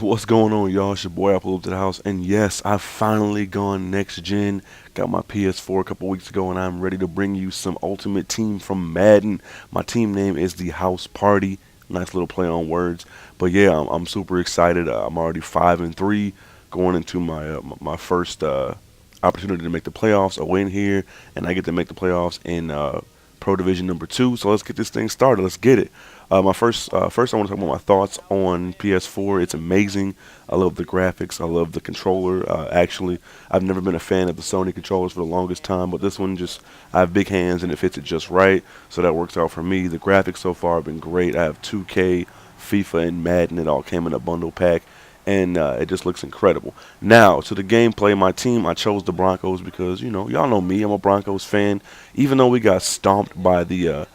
What's going on, y'all? It's your boy. I pulled up to the house, and yes, I've finally gone next gen. Got my PS4 a couple weeks ago, and I'm ready to bring you some Ultimate Team from Madden. My team name is the House Party. Nice little play on words, but yeah, I'm super excited. I'm already 5-3, going into my first opportunity to make the playoffs. A win here, and I get to make the playoffs in Pro Division number 2. So let's get this thing started. Let's get it. First, I want to talk about my thoughts on PS4. It's amazing. I love the graphics. I love the controller. Actually, I've never been a fan of the Sony controllers for the longest time, but this one just, I have big hands and it fits it just right. So that works out for me. The graphics so far have been great. I have 2K, FIFA, and Madden. It all came in a bundle pack, and it just looks incredible. Now, to the gameplay, my team, I chose the Broncos because, y'all know me. I'm a Broncos fan. Even though we got stomped by the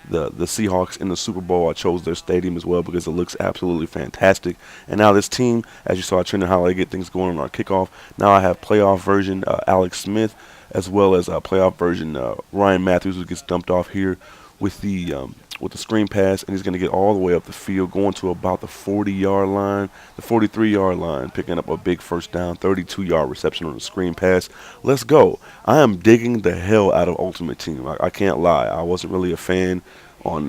Seahawks in the Super Bowl, I chose their stadium as well because it looks absolutely fantastic. And now this team, as you saw, Trending Highlight, get things going on our kickoff. Now I have playoff version Alex Smith, as well as playoff version Ryan Matthews, who gets dumped off here with the screen pass, and he's going to get all the way up the field, going to about the 40-yard line, the 43-yard line, picking up a big first down, 32-yard reception on the screen pass. Let's go. I am digging the hell out of Ultimate Team. I can't lie. I wasn't really a fan on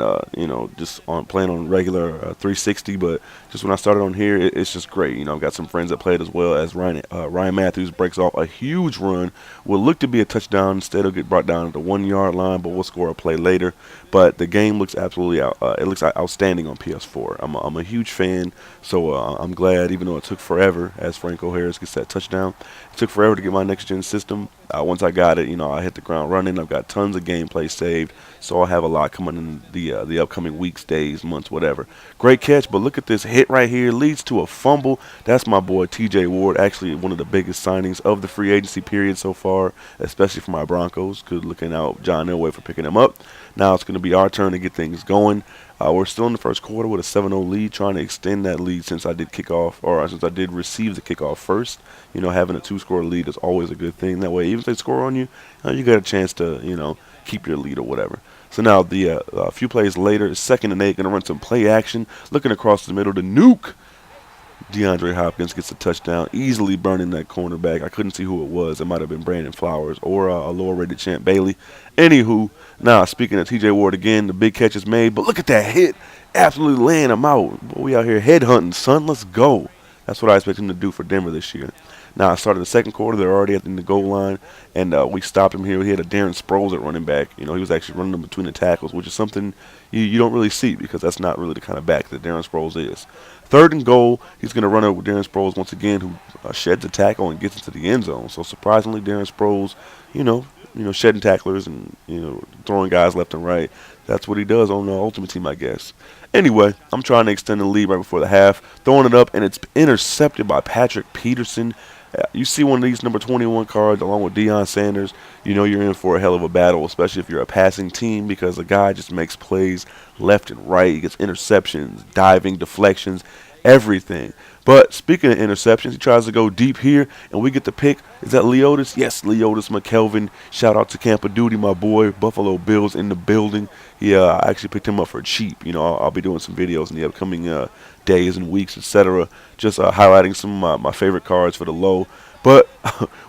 just on playing on regular 360, but just when I started on here, it's just great. I've got some friends that played as well. As Ryan Matthews breaks off a huge run, will look to be a touchdown. Instead, it'll get brought down at the 1-yard line, but we'll score a play later. But the game looks absolutely it looks outstanding on PS4. I'm a huge fan, so I'm glad, even though it took forever, as Franco Harris gets that touchdown, it took forever to get my next gen system. Once I got it, I hit the ground running. I've got tons of gameplay saved, so I'll have a lot coming in the upcoming weeks, days, months, whatever. Great catch, but look at this hit right here. Leads to a fumble. That's my boy TJ Ward, actually one of the biggest signings of the free agency period so far, especially for my Broncos. Good looking out John Elway for picking him up. Now it's going to be our turn to get things going. We're still in the first quarter with a 7-0 lead, trying to extend that lead since I did receive the kickoff first. Having a 2-score lead is always a good thing. That way, even if they score on you, you got a chance to, keep your lead or whatever. So now a few plays later, 2nd and 8, going to run some play action. Looking across the middle to nuke. DeAndre Hopkins gets a touchdown, easily burning that cornerback. I couldn't see who it was. It might have been Brandon Flowers or a lower-rated Champ Bailey. Anywho, now speaking of TJ Ward again, the big catch is made, but look at that hit. Absolutely laying him out. Boy, we out here headhunting, son. Let's go. That's what I expect him to do for Denver this year. Now, I started the second quarter. They're already at the goal line, and we stopped him here. He had a Darren Sproles at running back. He was actually running them between the tackles, which is something you don't really see because that's not really the kind of back that Darren Sproles is. 3rd and goal, he's going to run over Darren Sproles once again, who sheds a tackle and gets into the end zone. So, surprisingly, Darren Sproles, shedding tacklers and, throwing guys left and right. That's what he does on the Ultimate Team, I guess. Anyway, I'm trying to extend the lead right before the half. Throwing it up, and it's intercepted by Patrick Peterson. You see one of these number 21 cards along with Deion Sanders, you're in for a hell of a battle, especially if you're a passing team, because the guy just makes plays left and right. He gets interceptions, diving, deflections, everything. But speaking of interceptions, he tries to go deep here, and we get the pick. Is that Leotis? Yes, Leotis McKelvin. Shout out to Camp of Duty, my boy. Buffalo Bills in the building. I actually picked him up for cheap. I'll be doing some videos in the upcoming days and weeks, etc. Just highlighting some of my favorite cards for the low. But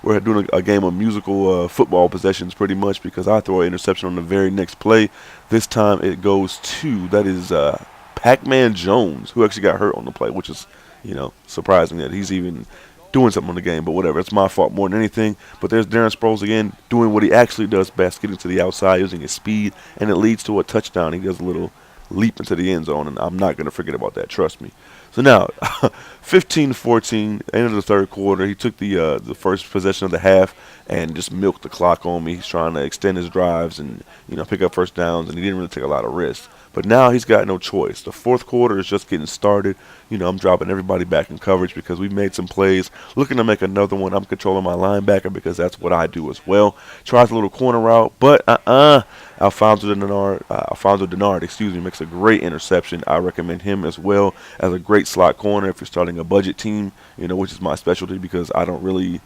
we're doing a game of musical football possessions pretty much because I throw an interception on the very next play. This time it goes to, that is Pac-Man Jones, who actually got hurt on the play, which is, surprising that he's even doing something on the game, but whatever. It's my fault more than anything. But there's Darren Sproles again doing what he actually does best, getting to the outside, using his speed, and it leads to a touchdown. He does a little leap into the end zone, and I'm not going to forget about that. Trust me. So now, 15-14, end of the third quarter. He took the first possession of the half and just milked the clock on me. He's trying to extend his drives and pick up first downs, and he didn't really take a lot of risks. But now he's got no choice. The fourth quarter is just getting started. I'm dropping everybody back in coverage because we've made some plays. Looking to make another one. I'm controlling my linebacker because that's what I do as well. Tries a little corner route, but Alfonso Denard, makes a great interception. I recommend him as well as a great slot corner if you're starting a budget team, which is my specialty because I don't really,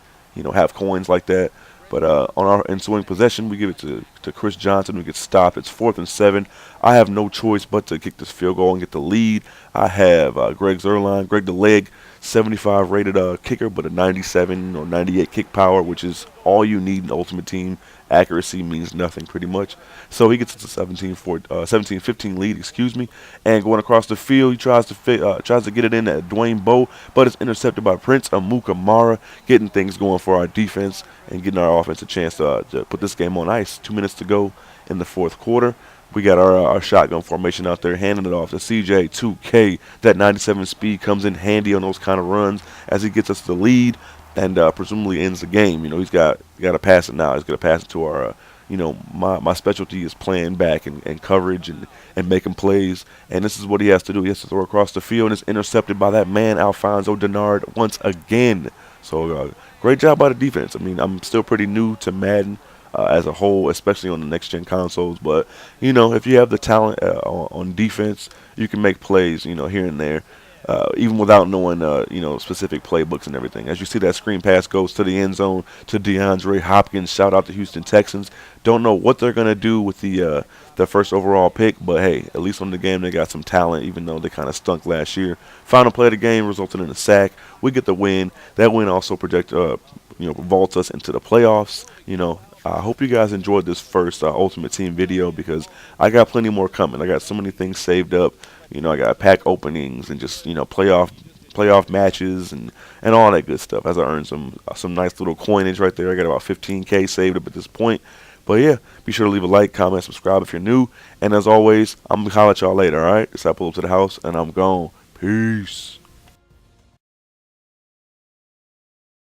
have coins like that. But on our ensuing possession, we give it to to Chris Johnson who gets stopped. It's 4th and 7. I have no choice but to kick this field goal and get the lead. I have Greg the Leg, 75 rated kicker, but a 97 or 98 kick power, which is all you need in Ultimate Team. Accuracy means nothing pretty much. So he gets a 17-15 lead, excuse me. And going across the field, he tries to get it in at Dwayne Bowe, but it's intercepted by Prince Amukamara, getting things going for our defense and getting our offense a chance to put this game on ice. 2 minutes to go in the fourth quarter. We got our shotgun formation out there, handing it off to CJ 2K. That 97 speed comes in handy on those kind of runs as he gets us the lead and presumably ends the game. He's got to pass it now. He's got to pass it to our, my specialty is playing back and coverage and making plays. And this is what he has to do. He has to throw across the field, and it's intercepted by that man, Alfonso Denard, once again. So great job by the defense. I'm still pretty new to Madden. As a whole, especially on the next-gen consoles. But, if you have the talent on defense, you can make plays, here and there, even without knowing, specific playbooks and everything. As you see, that screen pass goes to the end zone to DeAndre Hopkins. Shout out to Houston Texans. Don't know what they're going to do with the first overall pick, but, hey, at least on the game they got some talent, even though they kind of stunk last year. Final play of the game resulted in a sack. We get the win. That win also vaults us into the playoffs, I hope you guys enjoyed this first Ultimate Team video because I got plenty more coming. I got so many things saved up. I got pack openings and just, playoff matches and all that good stuff as I earn some nice little coinage right there. I got about 15K saved up at this point. But yeah, be sure to leave a like, comment, subscribe if you're new. And as always, I'm going to holler at y'all later, all right? It's Pull Up to the House, and I'm gone. Peace.